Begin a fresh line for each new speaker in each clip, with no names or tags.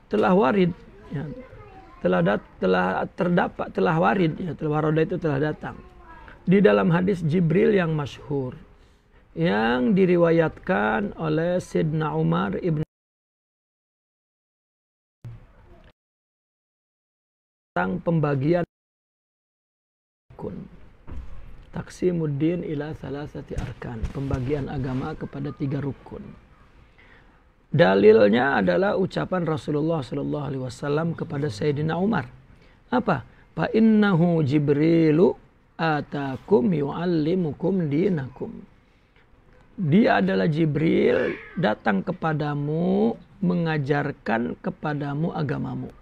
telah warid, ya, telah warid, ya, warada itu telah datang di dalam hadis Jibril yang masyhur yang diriwayatkan oleh Sayyidina Umar ibn tentang pembagian rukun. Taqsimuddin ila salasati arkan, pembagian agama kepada 3 rukun. Dalilnya adalah ucapan Rasulullah sallallahu alaihi wasallam kepada Sayyidina Umar. Apa? Fa innahu Jibrilu atakum yuallimukum dinakum. Dia adalah Jibril datang kepadamu mengajarkan kepadamu agamamu.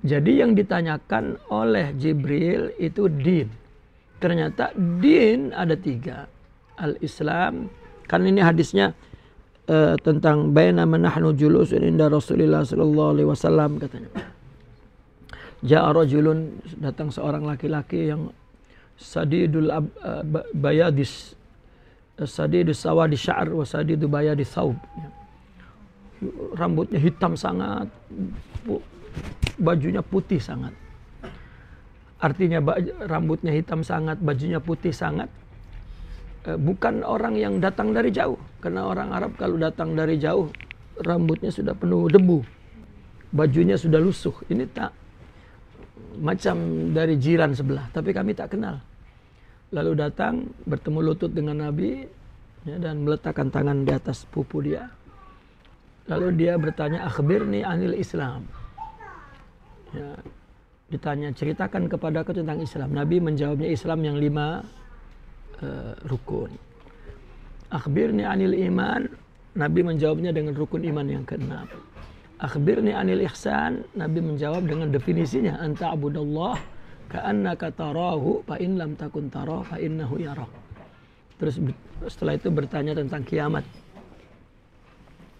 Jadi yang ditanyakan oleh Jibril itu din. Ternyata din ada 3. Al-Islam, kan ini hadisnya tentang bainama nahnu julusun inda Rasulillah sallallahu alaihi wasallam, katanya. Ja'a rajulun, datang seorang laki-laki yang sadidul bayadis, sadidus sawadi sya'r wa sadidu bayadis thawb. Rambutnya hitam sangat, bajunya putih sangat. Artinya rambutnya hitam sangat, bajunya putih sangat. Bukan orang yang datang dari jauh. Karena orang Arab kalau datang dari jauh, rambutnya sudah penuh debu. Bajunya sudah lusuh. Ini tak macam dari jiran sebelah. Tapi kami tak kenal. Lalu datang, bertemu lutut dengan Nabi, ya, dan meletakkan tangan di atas pupu dia. Lalu dia bertanya, akhbirni anil Islam. Ya, ditanya, ceritakan kepadaku tentang Islam. Nabi menjawabnya Islam yang 5 rukun. Akhbirni anil iman. Nabi menjawabnya dengan rukun iman yang ke-6. Akhbirni anil ihsan. Nabi menjawab dengan definisinya, anta abudallah ka'annaka tarahu fa in lam takun tarah fa innahu yarah. Terus setelah itu bertanya tentang kiamat.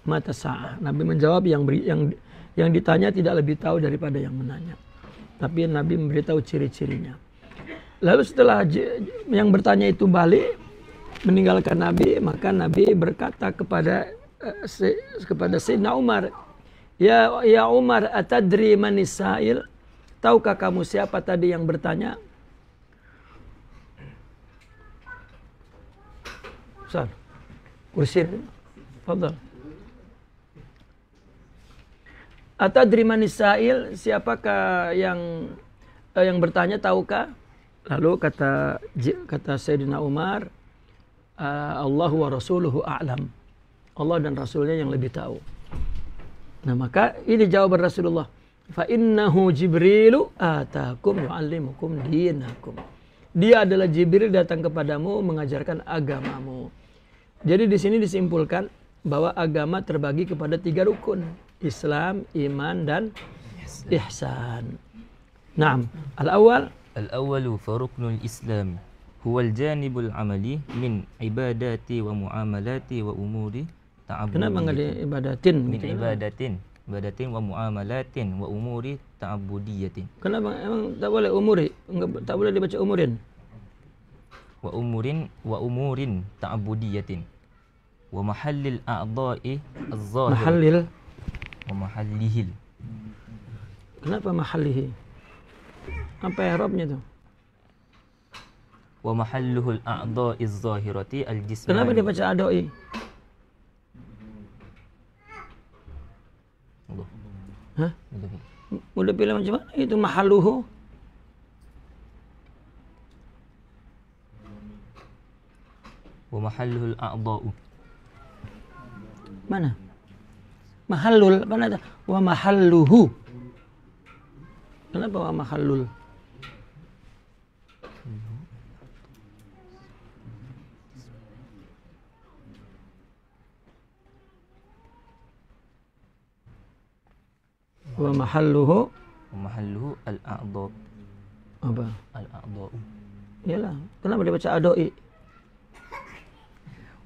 Mata sa'ah. Nabi menjawab yang ditanya tidak lebih tahu daripada yang menanya. Tapi Nabi memberitahu ciri-cirinya. Lalu setelah yang bertanya itu balik meninggalkan Nabi, maka Nabi berkata kepada Sayyidina Umar, Ya Umar, atadri manis sa'il? Tahukah kamu siapa tadi yang bertanya? Ustaz, kursi. Fadhal. Atadri manis sa'il? Siapakah yang bertanya, tahukah? Lalu kata Sayyidina Umar, Allahu wa rasuluhu a'lam. Allah dan Rasulnya yang lebih tahu. Nah, maka ini jawaban Rasulullah. Fa innahu Jibrilu atakum yu'allimukum dinakum. Dia adalah Jibril datang kepadamu mengajarkan agamamu. Jadi di sini disimpulkan bahwa agama terbagi kepada 3 rukun. Islam, iman, dan ihsan. Naam.
Al-awwalu faruknul Islam huwal janibul amali min ibadati wa muamalati wa umuri ta'abbudi.
Kenapa enggak di ibadatin?
Min ibadatin wa muamalatin wa umuri ta'abbudiyatin.
Kenapa emang tak boleh umuri? Tak boleh dibaca umurin.
Wa umurin ta'abbudiyatin. Wa mahallil a'dha'i az-zahir. Mahallihil.
Kenapa mahallihi? Apa i'rabnya tuh?
Wa mahalluhul a'dha'iz zahirati al-jismani.
Kenapa dia baca a'dha'i? Hah? Udah pilih macam mana? Itu mahalluhu.
Wa mahalluhul a'dha'u.
Mana? Mahallul. Mana ada? Wa mahalluhu. Kenapa wa mahallul? Wa mahalluhu
al-a'dha.
Apa?
Al-a'dha'u.
Iyalah. Kenapa dia baca a'dha'i?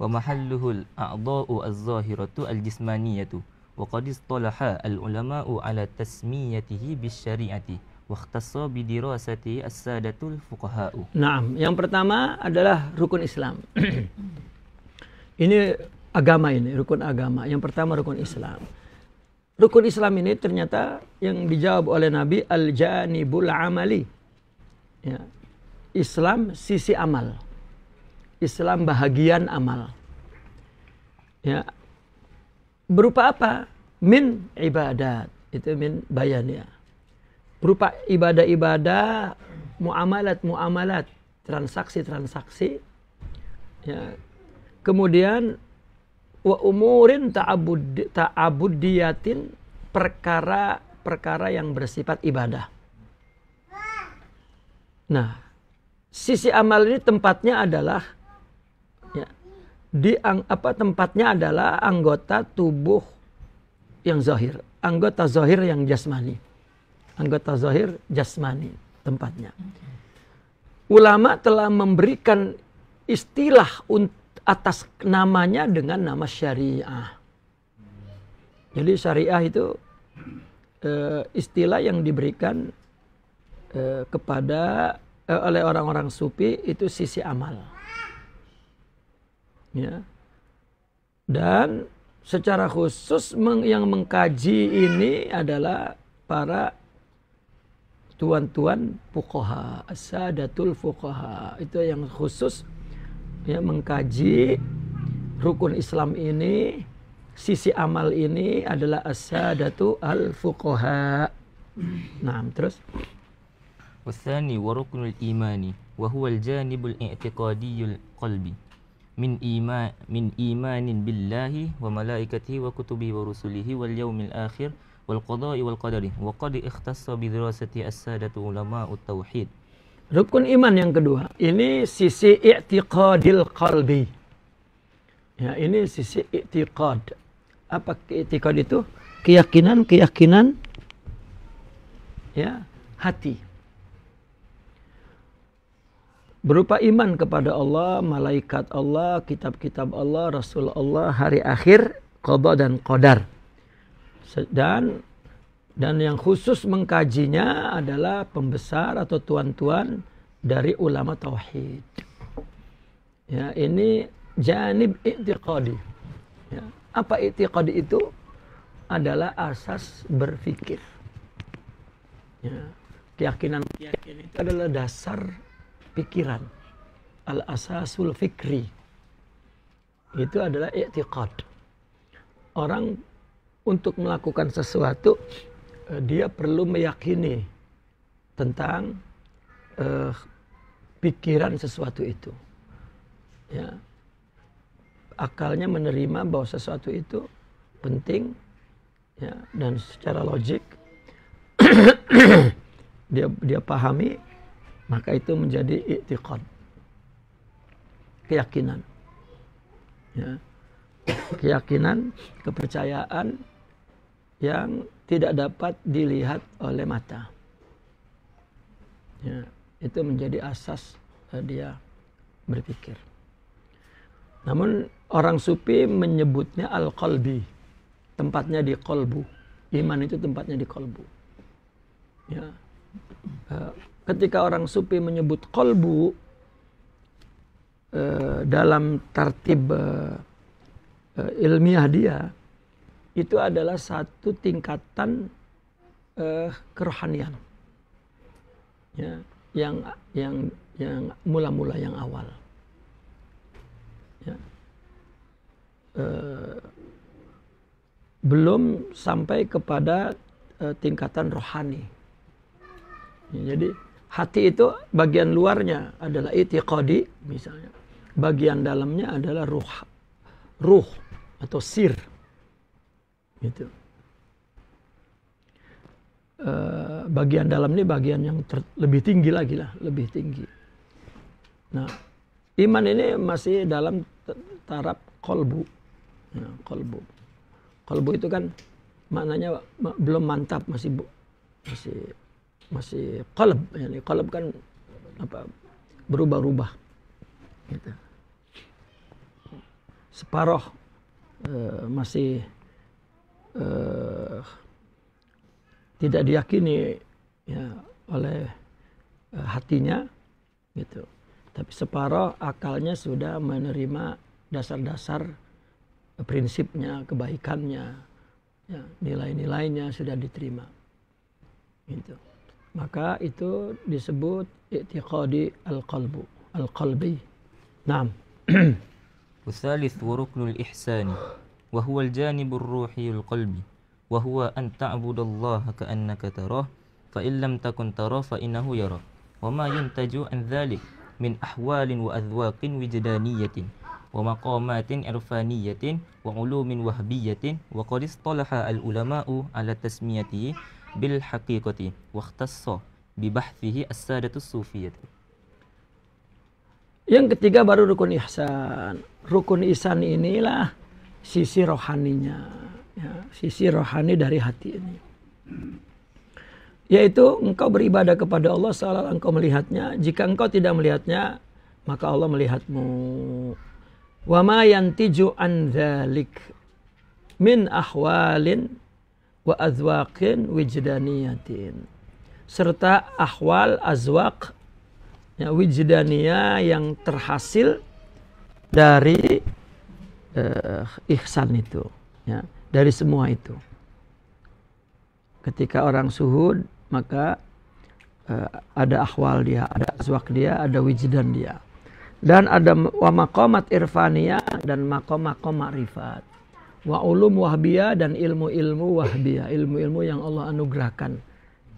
Wa mahalluhu al-a'dha'u az-zahiratu al-jismaniyatu. Wa qad istalaha al-ulama'u ala tasmiyatihi bisyari'ati wa ikhtassa bi dirasati as-sadatul fuqaha'u.
Naam, yang pertama adalah rukun Islam. Ini agama, ini rukun agama. Yang pertama rukun Islam. rukun Islam ini ternyata yang dijawab oleh Nabi al-janibul amali. Ya. Islam sisi amal. Islam bahagian amal. Ya. Berupa apa? Min ibadat. Itu min bayannya. Berupa ibadah-ibadah, muamalat-muamalat, transaksi-transaksi. Ya. Kemudian wa umurin ta'abudiyatin, perkara-perkara yang bersifat ibadah. Nah, sisi amal ini tempatnya adalah ya, tempatnya adalah anggota tubuh yang zahir, anggota zahir yang jasmani. Anggota zahir jasmani tempatnya. Ulama telah memberikan istilah atas namanya dengan nama syariah. Jadi syariah itu istilah yang diberikan kepada oleh orang-orang sufi, itu sisi amal. Ya. Dan secara khusus yang mengkaji ini adalah para tuan-tuan fuqaha, as-sadatul fuqaha. Itu yang khusus ya mengkaji rukun Islam ini, sisi amal ini adalah as-sadatu al-fuqaha. Nah, terus
والثاني وركن الإيمان وهو الجانب الاعتقادي القلبي من إيمان بالله وملائكته وكتبه ورسله واليوم الآخر والقضاء والقدر وقد اختص بدراسة السادة علماء التوحيد.
Rukun iman yang kedua, ini sisi i'tiqadil qalbi. Ya, ini sisi i'tiqad. Apa i'tiqad itu? Keyakinan ya, hati. Berupa iman kepada Allah, malaikat Allah, kitab-kitab Allah, Rasul Allah, hari akhir, qada dan qadar. Dan yang khusus mengkajinya adalah pembesar atau tuan-tuan dari ulama tauhid. Ya, ini janib i'tiqadi. Ya, apa i'tiqadi itu? Adalah asas berfikir. Ya, keyakinan itu adalah dasar pikiran, al-asasul fikri, itu adalah i'tiqad. Orang untuk melakukan sesuatu, dia perlu meyakini tentang pikiran sesuatu itu. Ya. Akalnya menerima bahwa sesuatu itu penting, ya, dan secara logik dia pahami. Maka itu menjadi i'tiqad, keyakinan. Ya. Keyakinan, kepercayaan yang tidak dapat dilihat oleh mata. Ya. Itu menjadi asas dia berpikir. Namun orang sufi menyebutnya al-qalbi. Tempatnya di qalbu. Iman itu tempatnya di qalbu. Ya. Ketika orang sufi menyebut qalbu dalam tartib ilmiah dia, itu adalah satu tingkatan kerohanian, ya, yang mula-mula, yang awal. Ya. Belum sampai kepada tingkatan rohani. Ya, jadi hati itu bagian luarnya adalah i'tiqadi misalnya. Bagian dalamnya adalah ruh atau sir. Gitu. Bagian dalam ini bagian yang lebih tinggi lagi lah, lebih tinggi. Nah, iman ini masih dalam taraf qalbu. Ya, qalbu. Qalbu itu kan maknanya belum mantap, masih qalb, yani qalb kan apa, berubah-ubah gitu. Separuh masih tidak diyakini ya oleh hatinya gitu, tapi separuh akalnya sudah menerima dasar-dasar prinsipnya, kebaikannya, Ya, nilai-nilainya sudah diterima. Itu. Maka itu disebut i'tiqadi al-qalbi. Naam.
والثالث وركن الإحسان وهو الجانب الروحي القلبي وهو أن تعبد الله كأنك تراه فإن لم تكن تراه فإنه يراك وما ينتج عن ذلك من أحوال وأذواق وجدانية ومقامات عرفانية وعلوم وهبية وقد اصطلح العلماء على تسميته بالحقيقة واختص ببحثه السادة الصوفية.
Yang ketiga baru rukun ihsan. Rukun ihsan inilah sisi rohaninya, ya, sisi rohani dari hati ini. Yaitu engkau beribadah kepada Allah seolah engkau melihatnya. Jika engkau tidak melihatnya, maka Allah melihatmu. Wa ma yantiju an dzalik min ahwalin wa azwaqin wijdaniyatin. Serta ahwal, azwaq, ya, wijdaniyah yang terhasil dari ihsan itu, ya, dari semua itu. Ketika orang suhud, maka ada ahwal dia, ada azwaq dia, ada wijdan dia. Dan ada wa maqamat irfaniyah dan maqam-maqam ma'rifat. Wa ulum wahbiyah dan ilmu-ilmu wahbiyah, ilmu-ilmu yang Allah anugerahkan,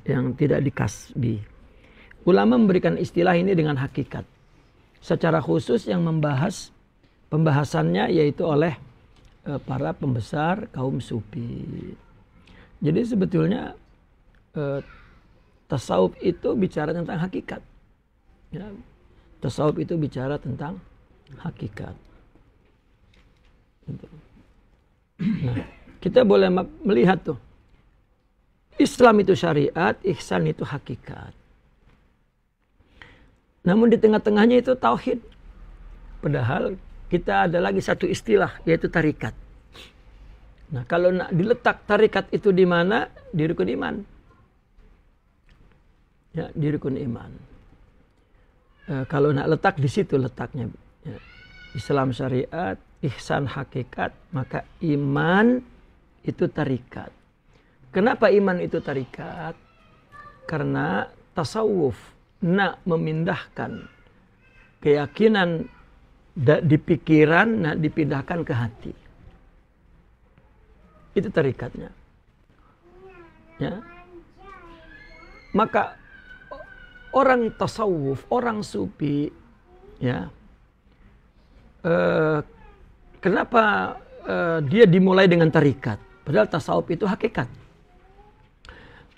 yang tidak dikasbi. Ulama memberikan istilah ini dengan hakikat. Secara khusus yang membahas pembahasannya yaitu oleh para pembesar kaum sufi. Jadi sebetulnya tasawuf itu bicara tentang hakikat. Ya, tasawuf itu bicara tentang hakikat. Nah, kita boleh melihat tuh. Islam itu syariat, ihsan itu hakikat. Namun di tengah-tengahnya itu tauhid. Padahal kita ada lagi satu istilah yaitu tarikat. Nah, kalau nak diletak tarikat itu di mana? Di rukun iman. Ya, di rukun iman. Kalau nak letak di situ letaknya. Ya. Islam syariat, ihsan hakikat, maka iman itu tarikat. Kenapa iman itu tarikat? Karena tasawuf nak memindahkan keyakinan di pikiran, nak dipindahkan ke hati. Itu tarikatnya. Ya. Maka orang tasawuf, orang sufi, ya, kenapa dia dimulai dengan tarikat? Padahal tasawuf itu hakikat.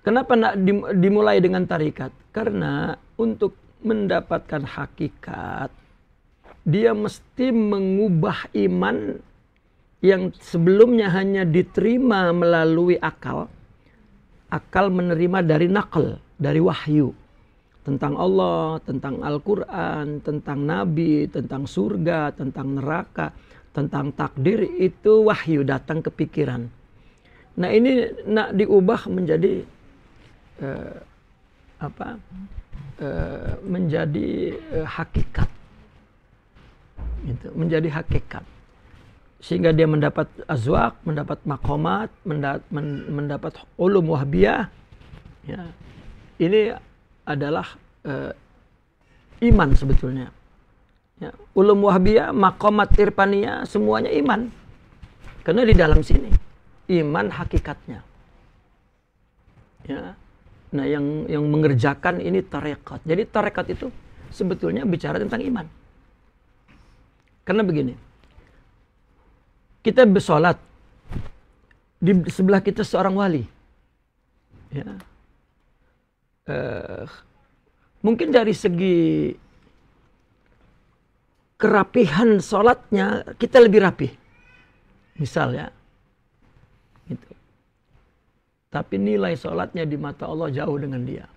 Kenapa nak dimulai dengan tarikat? Karena untuk mendapatkan hakikat, dia mesti mengubah iman yang sebelumnya hanya diterima melalui akal. Akal menerima dari naql, dari wahyu. Tentang Allah, tentang Al-Quran, tentang Nabi, tentang surga, tentang neraka, tentang takdir, itu wahyu datang ke pikiran. Nah ini nak diubah menjadi menjadi hakikat, gitu, menjadi hakikat, sehingga dia mendapat azwaq, mendapat maqamat, mendapat ulum wahbiyah. Ya. Ini adalah iman sebetulnya. Ya. Ulum wahbiyah, maqamat irfaniyah, semuanya iman, karena di dalam sini iman hakikatnya. Ya. Nah, yang mengerjakan ini tarekat. Jadi tarekat itu sebetulnya bicara tentang iman. Karena begini, kita bersolat, di sebelah kita seorang wali. Ya. Mungkin dari segi kerapihan solatnya kita lebih rapi. Misal ya. Gitu. Tapi nilai sholatnya di mata Allah jauh dengan dia.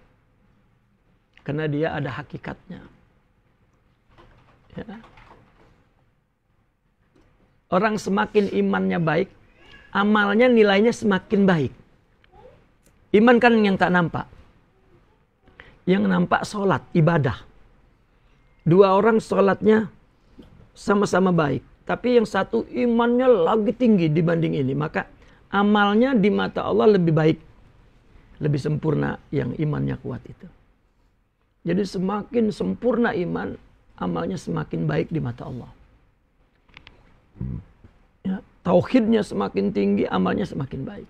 Karena dia ada hakikatnya. Ya. Orang semakin imannya baik, amalnya nilainya semakin baik. Iman kan yang tak nampak. Yang nampak sholat, ibadah. Dua orang sholatnya sama-sama baik. Tapi yang satu imannya lagi tinggi dibanding ini. Maka amalnya di mata Allah lebih baik, lebih sempurna yang imannya kuat itu. Jadi semakin sempurna iman, amalnya semakin baik di mata Allah. Ya, tauhidnya semakin tinggi, amalnya semakin baik.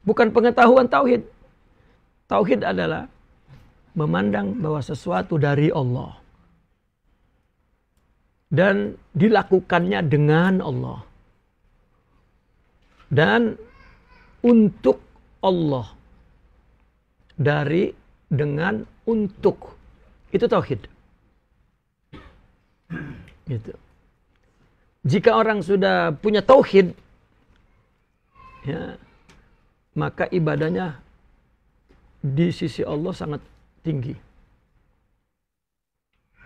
Bukan pengetahuan tauhid. Tauhid adalah memandang bahwa sesuatu dari Allah dan dilakukannya dengan Allah dan untuk Allah, dari, dengan, untuk. Itu tauhid. Gitu. Jika orang sudah punya tauhid, ya, maka ibadahnya di sisi Allah sangat tinggi.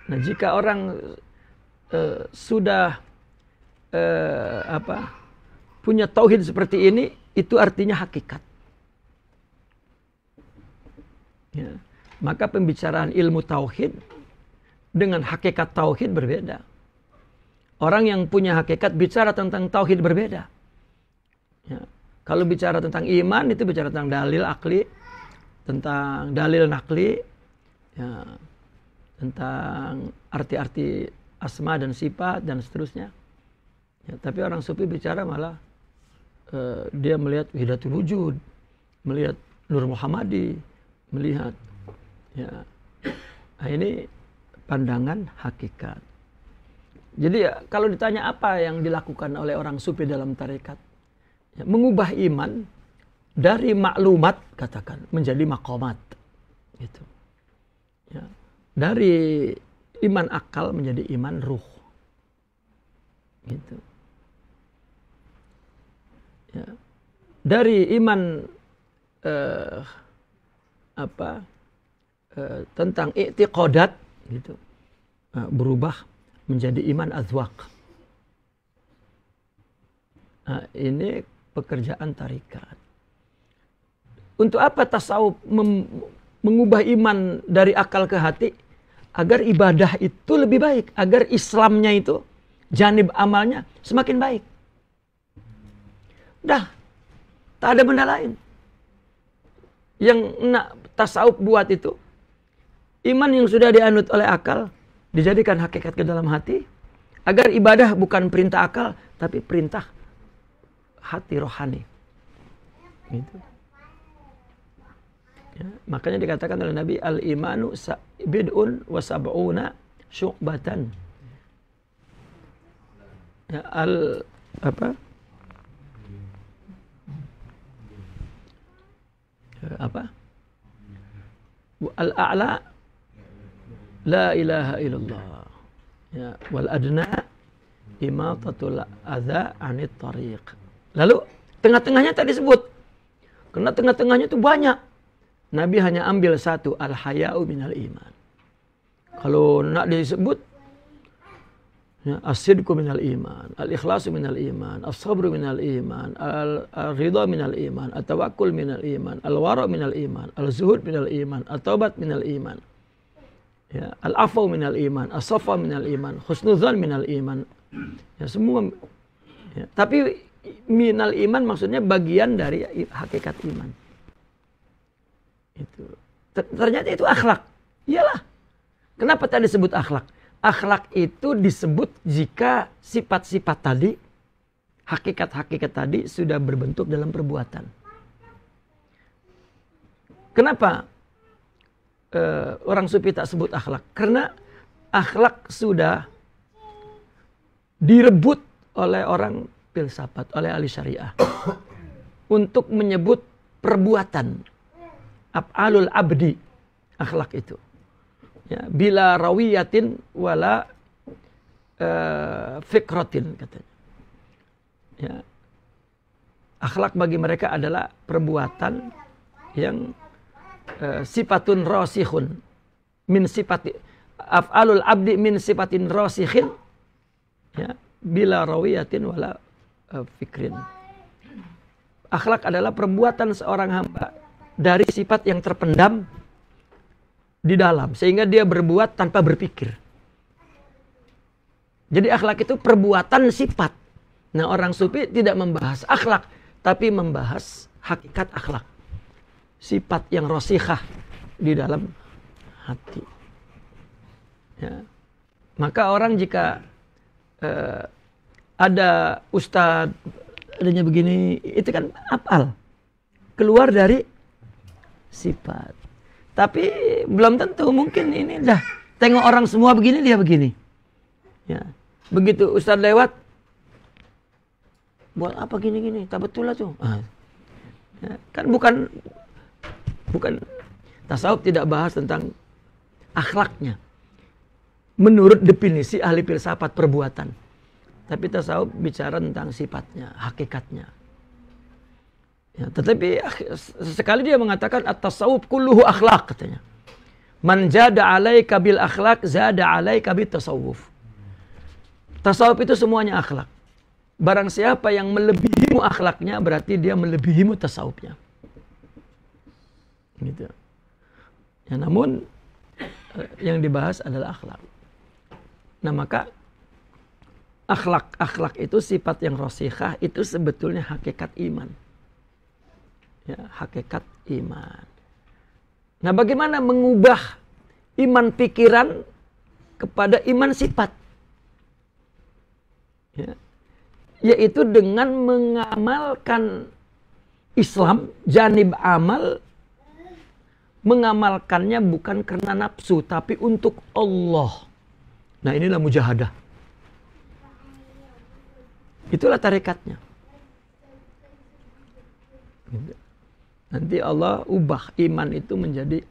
Nah, jika orang sudah punya tauhid seperti ini, itu artinya hakikat. Ya. Maka pembicaraan ilmu tauhid dengan hakikat tauhid berbeda. Orang yang punya hakikat bicara tentang tauhid berbeda. Ya. Kalau bicara tentang iman, itu bicara tentang dalil akli, tentang dalil nakli, ya, tentang arti-arti asma dan sifat dan seterusnya. Ya, tapi orang sufi bicara malah dia melihat wahidatul wujud, melihat Nur Muhammadi, melihat, ya, nah ini pandangan hakikat. Jadi ya, kalau ditanya apa yang dilakukan oleh orang sufi dalam tarekat, ya, mengubah iman dari maklumat, katakan, menjadi maqamat, gitu. Ya, dari iman akal menjadi iman ruh, gitu. Ya, dari iman tentang i'tiqadat, gitu, berubah menjadi iman azwaq. Nah, ini pekerjaan tarikat. Untuk apa tasawuf mengubah iman dari akal ke hati? Agar ibadah itu lebih baik, agar Islamnya itu, janib amalnya semakin baik. Dah, tak ada benda lain. Yang nak tasawuf buat itu, iman yang sudah dianut oleh akal, dijadikan hakikat ke dalam hati, agar ibadah bukan perintah akal, tapi perintah hati rohani. Gitu. Ya, makanya dikatakan oleh Nabi, al-imanu bid'un wa sab'una syu'batan. Ya, al-a'la la ilaha illallah, ya, wal adna imatatul adza anit tariq. Lalu tengah-tengahnya tak disebut, karena tengah-tengahnya itu banyak. Nabi hanya ambil satu, al-haya'u minal iman. Kalau nak disebut, ya, as-sidqu minal iman, al-ikhlasu minal iman, as-sabru minal iman, al-ridha minal iman, at-tawakkul minal iman, al-wara' minal iman, al-zuhud minal iman, at-taubat minal iman. Ya, al-afu minal iman, as-safa minal iman, husnudzan minal iman. Ya, semua. Ya, tapi minal iman maksudnya bagian dari hakikat iman. Itu. Ternyata itu akhlak. Iyalah. Kenapa tadi disebut akhlak? Akhlak itu disebut jika sifat-sifat tadi, hakikat-hakikat tadi sudah berbentuk dalam perbuatan. Kenapa orang sufi tak sebut akhlak? Karena akhlak sudah direbut oleh orang filsafat, oleh ahli syariah untuk menyebut perbuatan, af'alul abdi, akhlak itu. Ya, bila rawiyatin wala fikratin, katanya. Ya, akhlak bagi mereka adalah perbuatan yang sifatun rasikhun min sifati af'alul abdi min sifatin rasikhin, ya, bila rawiyatin wala fikrin. Akhlak adalah perbuatan seorang hamba dari sifat yang terpendam di dalam, sehingga dia berbuat tanpa berpikir. Jadi akhlak itu perbuatan sifat. Nah, orang sufi tidak membahas akhlak, tapi membahas hakikat akhlak, sifat yang rosikhah di dalam hati. Ya. Maka orang jika ada ustadz adanya begini, itu kan apal, keluar dari sifat. Tapi belum tentu, mungkin ini dah tengok orang semua begini, dia begini. Ya. Begitu ustadz lewat, buat apa gini-gini, tak betul lah tuh. Ya. Kan bukan tasawuf tidak bahas tentang akhlaknya. Menurut definisi ahli filsafat perbuatan. Tapi tasawuf bicara tentang sifatnya, hakikatnya. Ya, tetapi sekali dia mengatakan at-tasawuf kulluhu akhlak, katanya. Man jada alaika bil akhlak zada alaika bit tasawuf. Tasawuf itu semuanya akhlak. Barang siapa yang melebihimu akhlaknya, berarti dia melebihimu tasawufnya. Gitu. Ya, namun yang dibahas adalah akhlak. Nah, maka akhlak itu sifat yang rosikhah, itu sebetulnya hakikat iman. Ya, hakikat iman. Nah, bagaimana mengubah iman pikiran kepada iman sifat? Ya. Yaitu dengan mengamalkan Islam, janib amal, mengamalkannya bukan karena nafsu, tapi untuk Allah. Nah, inilah mujahadah. Itulah tarikatnya. Nanti Allah ubah iman itu menjadi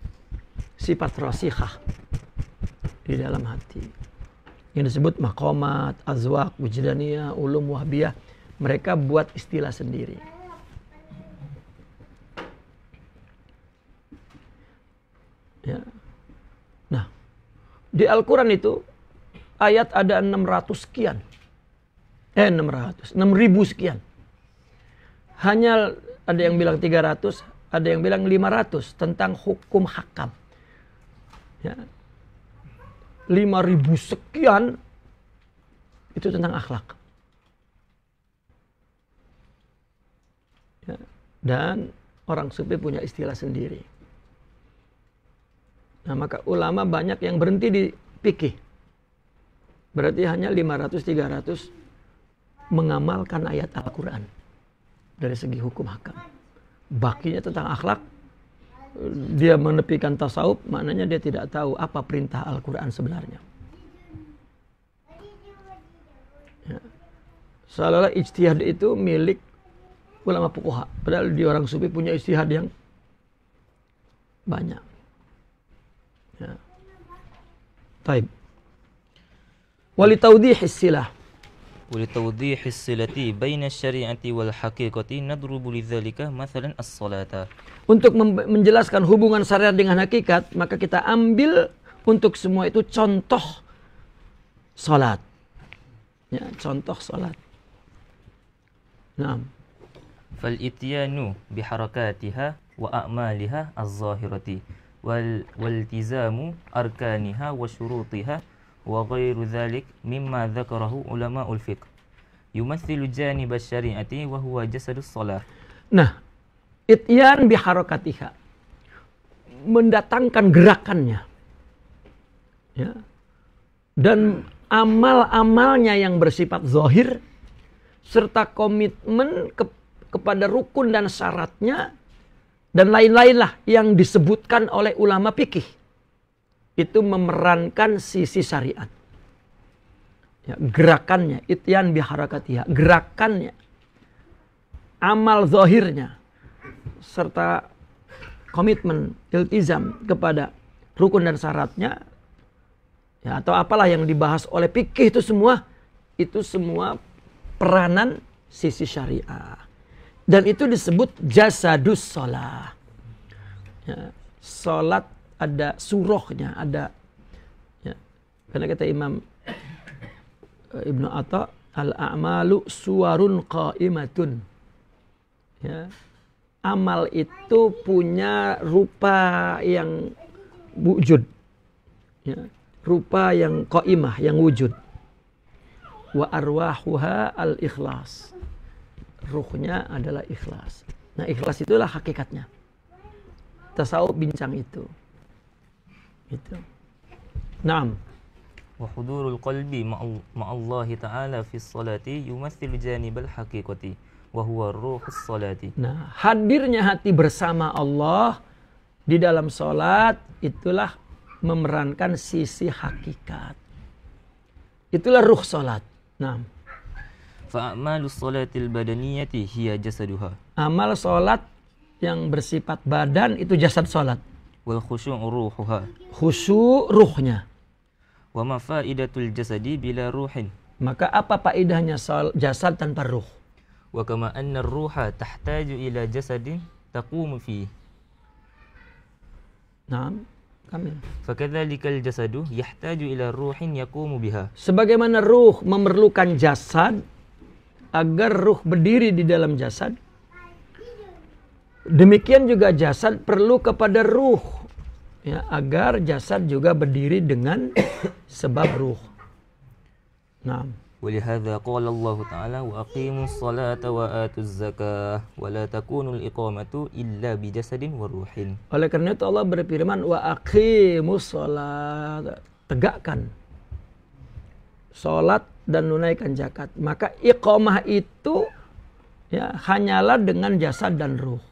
sifat rasikhah di dalam hati. Yang disebut maqamat, azwaq, wujdaniyah, ulum, wahbiyah. Mereka buat istilah sendiri. Ya. Nah, di Al-Quran itu ayat ada 600 sekian. 600, 6.000 sekian. Hanya ada yang bilang 300, ada yang bilang 500 tentang hukum hakam. Ya. 5.000 sekian itu tentang akhlak. Ya. Dan orang sufi punya istilah sendiri. Nah, maka ulama banyak yang berhenti di fikih. Berarti hanya 500-300 mengamalkan ayat Al-Quran dari segi hukum hakam. Bakinya tentang akhlak, dia menepikan tasawuf, maknanya dia tidak tahu apa perintah Al-Quran sebenarnya. Ya. Seolah-olah ijtihad itu milik ulama fuqaha, padahal di orang sufi punya ijtihad yang banyak. Ya. Taib. Walitawdihis silah.
ولتوضيح الصلة بين الشريعة والحقيقة نضرب لذلك مثلا الصلاة.
Untuk menjelaskan hubungan syariat dengan hakikat, maka kita ambil untuk semua itu contoh salat. Ya, contoh salat. Naam.
فالإتيان بحركاتها وأعمالها الظاهرة والالتزام أركانها وشروطها وغير ذلك مما ذكره علماء الفقه يمثل جانب الشريعة وهو جسد الصلاة.
Nah, ityan biharakatiha, mendatangkan gerakannya, ya, dan amal-amalnya yang bersifat zahir, serta komitmen kepada rukun dan syaratnya, dan lain-lainlah yang disebutkan oleh ulama fikih. Itu memerankan sisi syariat. Ya, gerakannya, ityan biharakatiha, gerakannya, amal zahirnya, serta komitmen, iltizam kepada rukun dan syaratnya, ya, atau apalah yang dibahas oleh fikih itu semua peranan sisi syariah. Dan itu disebut jasadus sholah. Ya, sholat ada surohnya, ada, ya, karena kata Imam Ibnu Atta, al-a'malu suwarun qa'imatun. Ya, amal itu punya rupa yang wujud, ya, rupa yang qa'imah, yang wujud. Wa arwahuha al-ikhlas. ruhnya adalah ikhlas. Nah, ikhlas itulah hakikatnya. Tasawuf bincang itu. Gitu. Naam.
Wa hudurul qalbi ma'allahi ta'ala fi sholati yumathilu janibal haqiqati wa huwa ruhus sholati.
Nah, hadirnya hati bersama Allah di dalam sholat itulah memerankan sisi hakikat. Itulah ruh sholat. Nah,
Fa'amalus sholatil badaniyati hiya jasaduha.
amal sholat yang bersifat badan itu jasad sholat.
Wal khusyu'u ruhuha.
Khusyuk ruhnya.
Wa ma fa'idatul jasadi bila ruhin.
Maka apa faedahnya jasad tanpa ruh?
Wa kama anna ruha tahtaju ila jasadin taqumu fihi.
Nah, kami.
Fakadzalikal jasadu yahtaju ila ruhin yaqumu biha.
Sebagaimana ruh memerlukan jasad agar ruh berdiri di dalam jasad, demikian juga jasad perlu kepada ruh, ya, agar jasad juga berdiri dengan sebab ruh. Nah,
ولهذا قال الله تعالى وأقيموا الصلاة وآتوا الزكاة ولا تكونوا الإقامة إلا بجسد وروح.
oleh karena itu Allah berfirman wa aqimus shalat, tegakkan salat dan tunaikan zakat. Maka iqamah itu ya hanyalah dengan jasad dan ruh.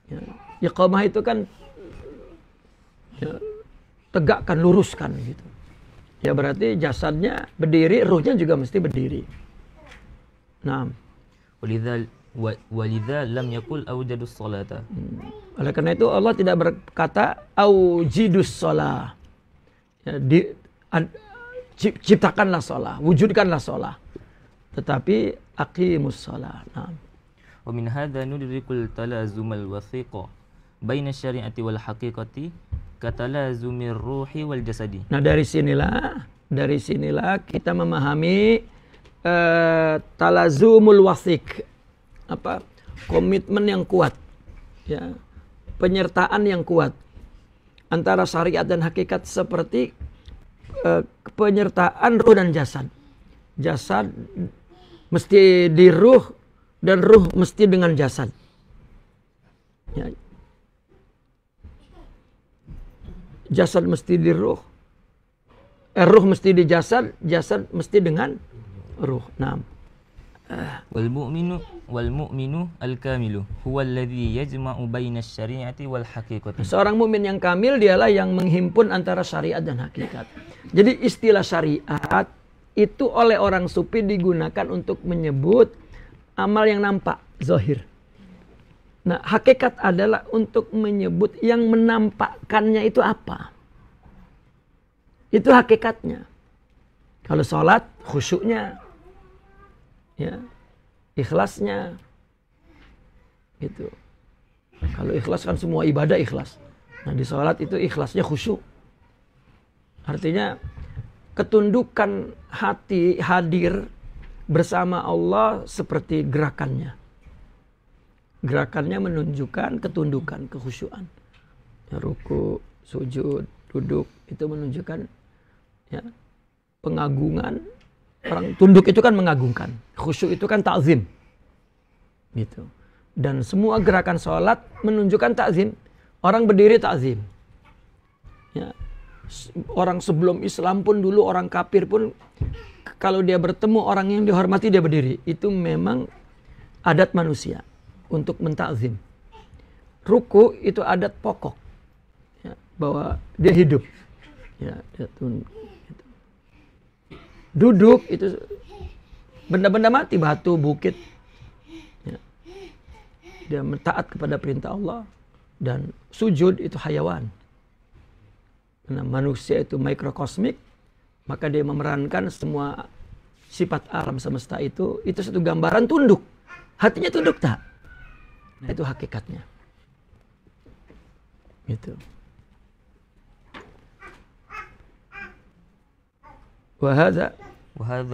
Ya, iqamah itu kan ya, tegakkan, luruskan gitu. Ya berarti jasadnya berdiri, ruhnya juga mesti berdiri. Nah,
walidha lam yakul awjadus salata.
Oleh karena itu Allah tidak berkata aujidus shalah. Ya, ciptakanlah shalah, wujudkanlah shalah. Tetapi aqimus shalah. Nah.
Wa min hadza nudrikul talazumal wathiqa baina syari'ati wal haqiqati katalazumir ruhi wal jasadi.
Nah, dari sinilah kita memahami talazumul wasik, apa? Komitmen yang kuat, ya, penyertaan yang kuat antara syariat dan hakikat, seperti penyertaan ruh dan jasad. Jasad mesti di ruh dan ruh mesti dengan jasad. Ya. Jasad mesti di ruh, ruh mesti di jasad, jasad mesti dengan ruh. Nah,
wal mu'minu al kamilu huwa alladhi yajma'u baina asy-syari'ati wal haqiqati.
Seorang mukmin yang kamil dialah yang menghimpun antara syariat dan hakikat. Jadi istilah syariat itu oleh orang sufi digunakan untuk menyebut amal yang nampak, zahir. Nah, hakikat adalah untuk menyebut yang menampakkannya itu apa. Itu hakikatnya. Kalau sholat, khusyuknya, ya, ikhlasnya, gitu. Kalau ikhlas kan semua ibadah ikhlas. Nah, di sholat itu ikhlasnya khusyuk. Artinya ketundukan hati hadir bersama Allah seperti gerakannya. Gerakannya menunjukkan ketundukan, kekhusyuan. Ya, ruku, sujud, duduk itu menunjukkan ya pengagungan. Orang tunduk itu kan mengagungkan. Khusyuk itu kan ta'zim. Gitu. Dan semua gerakan sholat menunjukkan ta'zim. Orang berdiri ta'zim. Ya. Orang sebelum Islam pun dulu, orang kafir pun kalau dia bertemu orang yang dihormati dia berdiri. Itu memang adat manusia untuk mentakzim. Ruku itu adat pokok, ya, bahwa dia hidup. Ya, dia gitu. Duduk itu benda-benda mati, batu, bukit. Ya. Dia taat kepada perintah Allah. Dan sujud itu hayawan. Karena manusia itu mikrokosmik, maka dia memerankan semua sifat alam semesta itu satu gambaran tunduk. Hatinya tunduk tak? Nah, itu hakikatnya. Gitu. Wa hadza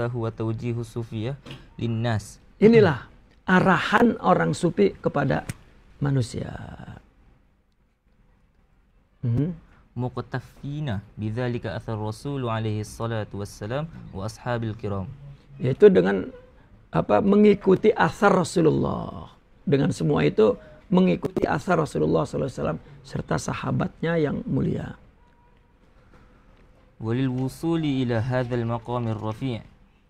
huwa tawjihu sufiyah linnas.
Inilah arahan orang sufi kepada manusia.
Muqtafina bidzalika athar Rasul alaihi salatu wassalam wa ashabil kiram.
Yaitu dengan mengikuti asar Rasulullah. Dengan semua itu mengikuti asar Rasulullah SAW serta sahabatnya yang mulia.
Walil wusuli ila hadzal maqamir rafi'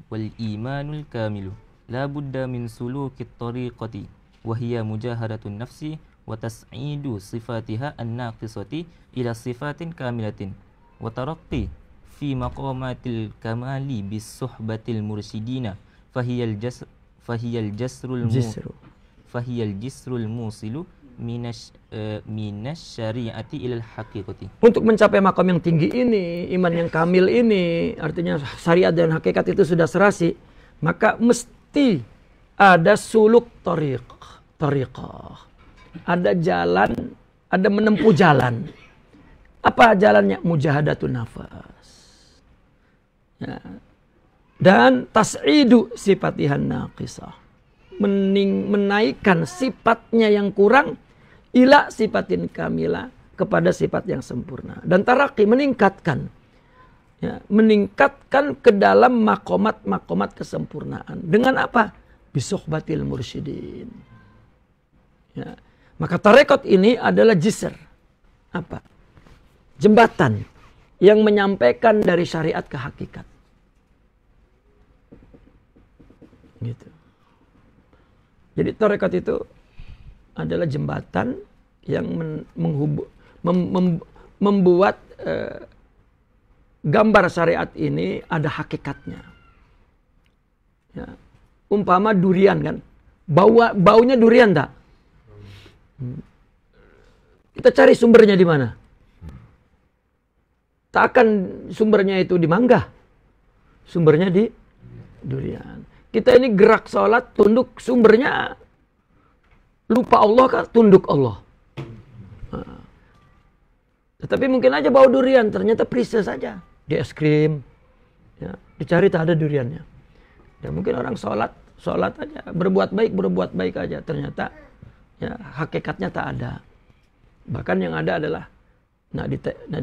wal imanul kamilu la budda min sulukit tariqati wa hiya mujahadatun nafsi wa tas'idu sifatiha an-naqisati ila sifatin kamilatin wa taraqqi fi maqamatil kamali bis suhbatil mursyidina fahiyal jisrul musilu minas syari'ati ilal haqiqati.
Untuk mencapai makam yang tinggi ini, iman yang kamil ini, artinya syariat dan hakikat itu sudah serasi, maka mesti ada suluk tariqah. Ada jalan, ada menempuh jalan. Apa jalannya? Mujahadatun nafas. Ya. Dan tas'idu sifatihan naqisah. Menaikkan sifatnya yang kurang ila sifatin kamila kepada sifat yang sempurna. Dan taraqi meningkatkan. Ya, meningkatkan ke dalam makomat kesempurnaan. Dengan apa? Bisuhbatil mursyidin. Ya. Maka tarekat ini adalah jisr. Apa? Jembatan yang menyampaikan dari syariat ke hakikat. Gitu. Jadi tarekat itu adalah jembatan yang membuat gambar syariat ini ada hakikatnya. Ya. Umpama durian kan, baunya durian tak? Kita cari sumbernya di mana? Tak akan sumbernya itu di mangga, sumbernya di durian. Kita ini gerak sholat, tunduk, sumbernya lupa Allah kah? Tunduk Allah. Nah. Tetapi mungkin aja bau durian, ternyata perise saja. Di es krim, ya, dicari tak ada duriannya. Dan mungkin orang sholat aja, berbuat baik aja. Ternyata ya, hakikatnya tak ada. Bahkan yang ada adalah nak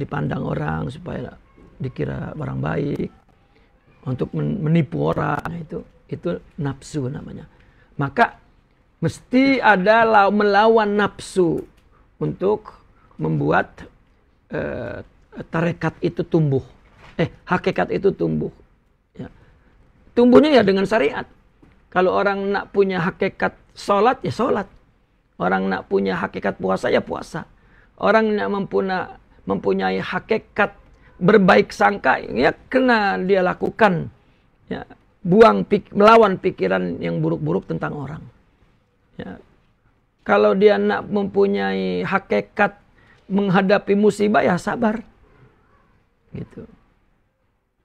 dipandang orang supaya dikira orang baik, untuk menipu orang, itu nafsu namanya. Maka mesti ada melawan nafsu untuk membuat tarekat itu tumbuh. Hakikat itu tumbuh. Ya. Tumbuhnya ya dengan syariat. Kalau orang nak punya hakikat sholat, ya sholat. Orang nak punya hakikat puasa, ya puasa. Orang nak mempunyai hakikat berbaik sangka, ya kena dia lakukan. Ya. Melawan pikiran yang buruk-buruk tentang orang. Ya. Kalau dia nak mempunyai hakikat menghadapi musibah, ya sabar. Gitu.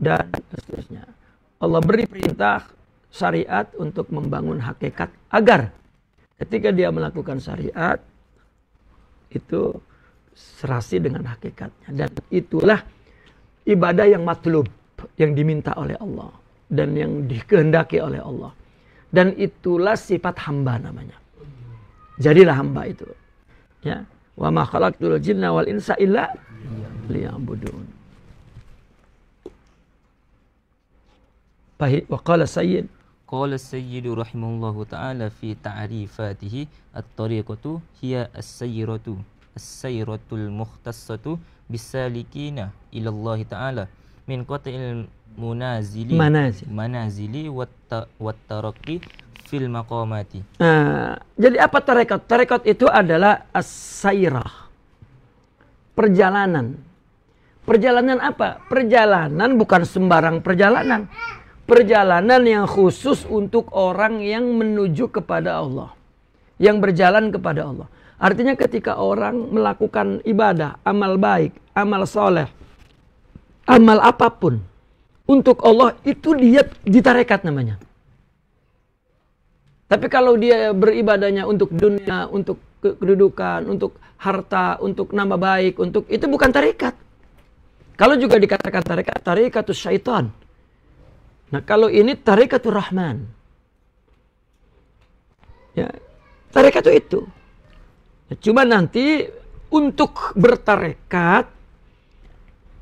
Dan seterusnya. Allah beri perintah syariat untuk membangun hakikat agar ketika dia melakukan syariat itu serasi dengan hakikatnya. Dan itulah ibadah yang matlub, yang diminta oleh Allah dan yang dikehendaki oleh Allah. Dan itulah sifat hamba namanya. Jadilah hamba itu. Ya. Wa ma khalaqtul jinna wal insa illa liya'budun. Wa qala sayyid.
Qala sayyidu rahimahullahu ta'ala fi ta'rifatihi at-tariqatu hiya as-sayyratul mukhtassatu bisalikina ila Allah ta'ala min qat'il manazili wat taraqqi fil maqamati.
Jadi apa tarekat? Tarekat itu adalah as-sayrah. Perjalanan. Perjalanan apa? Perjalanan bukan sembarang perjalanan. Perjalanan yang khusus untuk orang yang menuju kepada Allah. Yang berjalan kepada Allah. Artinya ketika orang melakukan ibadah, amal baik, amal soleh, amal apapun untuk Allah, itu dia ditarekat namanya. Tapi kalau dia beribadahnya untuk dunia, untuk kedudukan, untuk harta, untuk nama baik, untuk itu bukan tarekat. Kalau juga dikatakan tarekat, tarekatus syaitan. Nah kalau ini tarekatur rahman. Ya, tarekat itu. Ya, cuma nanti untuk bertarekat,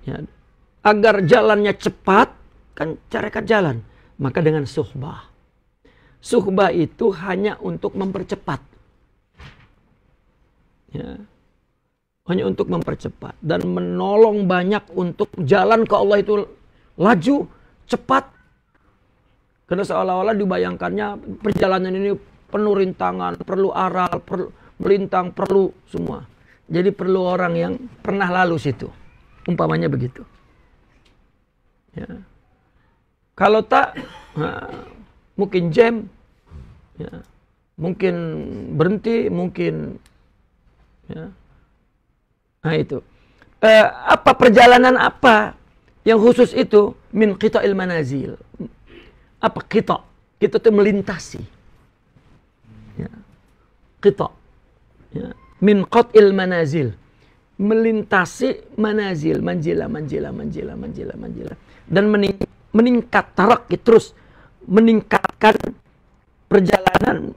ya, agar jalannya cepat, kan tarekat jalan. Maka dengan suhbah. Suhbah itu hanya untuk mempercepat. Ya. Hanya untuk mempercepat dan menolong banyak untuk jalan ke Allah itu laju, cepat. Karena seolah-olah dibayangkannya perjalanan ini penuh rintangan, perlu aral, perlu melintang, perlu semua. Jadi perlu orang yang pernah lalu situ. Umpamanya begitu. Ya. Kalau tak, mungkin jam, ya. Mungkin berhenti, mungkin... Ya. Nah itu. Apa perjalanan apa yang khusus itu? Min qita'il manazil. Apa qita'? Qita' itu melintasi. Ya. Qita'. Ya. Min qat'il manazil. Melintasi manazil. Manjila. Dan meningkat tarakki terus. Meningkatkan perjalanan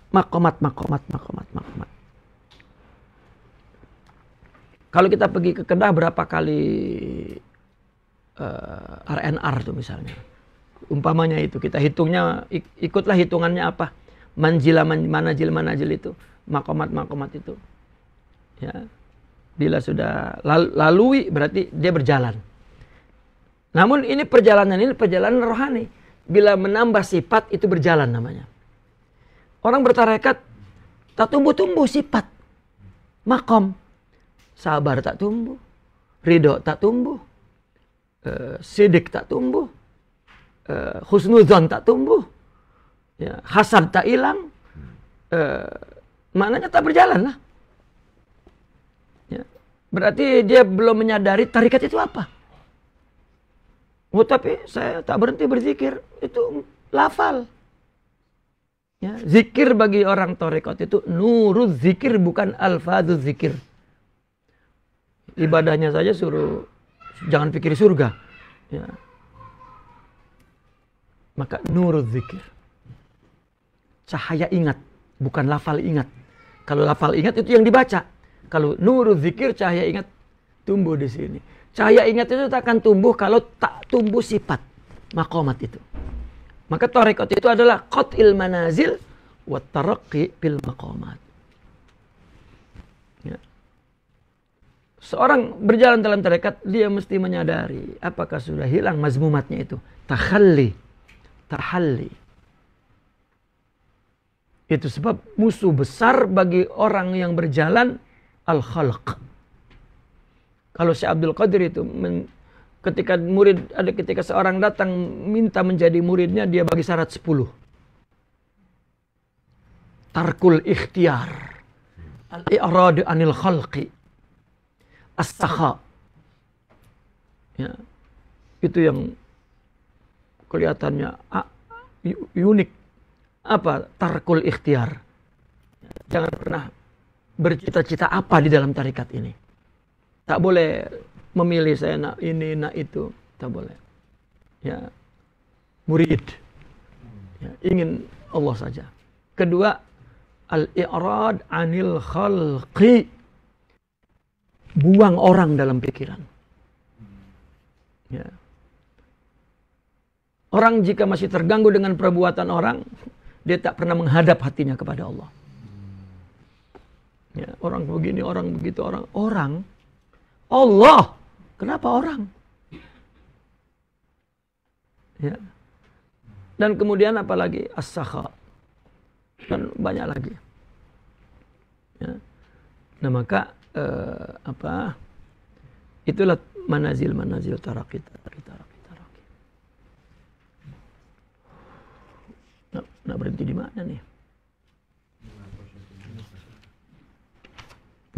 makomat. Kalau kita pergi ke Kedah berapa kali RNR tuh misalnya. Umpamanya itu kita hitungnya, ikutlah hitungannya apa. Manajil itu. Makomat itu. Ya. Bila sudah lalui berarti dia berjalan. Namun ini perjalanan rohani. Bila menambah sifat itu berjalan namanya. Orang bertarekat tak tumbuh-tumbuh sifat. Makom. Sabar tak tumbuh, ridho tak tumbuh, sidik tak tumbuh, husnuzon tak tumbuh, ya, hasad tak hilang, maknanya tak berjalan lah. Ya. Berarti dia belum menyadari tarikat itu apa. Oh tapi saya tak berhenti berzikir, itu lafal. Ya, zikir bagi orang tarikat itu nuruz zikir bukan alfaduz zikir. Ibadahnya saja suruh jangan pikir surga. Ya. Maka nurul zikir. Cahaya ingat, bukan lafal ingat. Kalau lafal ingat itu yang dibaca. Kalau nurul zikir cahaya ingat tumbuh di sini. Cahaya ingat itu tak akan tumbuh kalau tak tumbuh sifat makomat itu. Maka tarekat itu adalah qat'il manazil wa taraqqi bil maqamat. Seorang berjalan dalam tarekat, dia mesti menyadari apakah sudah hilang mazmumatnya itu. Tahalli. Itu sebab musuh besar bagi orang yang berjalan al-khalq. Kalau Syekh Abdul Qadir itu ketika seorang datang minta menjadi muridnya, dia bagi syarat 10. Tarkul ikhtiyar. Al-i'rad anil khalqi. As-sakha. Ya. Itu yang kelihatannya unik. Apa? Tarkul ikhtiar. Jangan pernah bercita-cita apa di dalam tarikat ini. Tak boleh memilih saya nak ini, nak itu. Tak boleh. Ya. Murid. Ya. Ingin Allah saja. Kedua, al-i'rad anil khalqi. Buang orang dalam pikiran. Ya. Orang jika masih terganggu dengan perbuatan orang, dia tak pernah menghadap hatinya kepada Allah. Ya, orang begini, orang begitu, orang. Allah. Kenapa orang? Ya. Dan kemudian apalagi as-sakha. Dan banyak lagi. Ya. Nah maka itulah manazil tarakki. Nak berhenti di mana nih?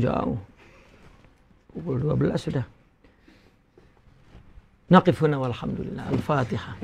Jauh. Pukul 12 sudah. Naqif huna walhamdulillah. Al-Fatihah.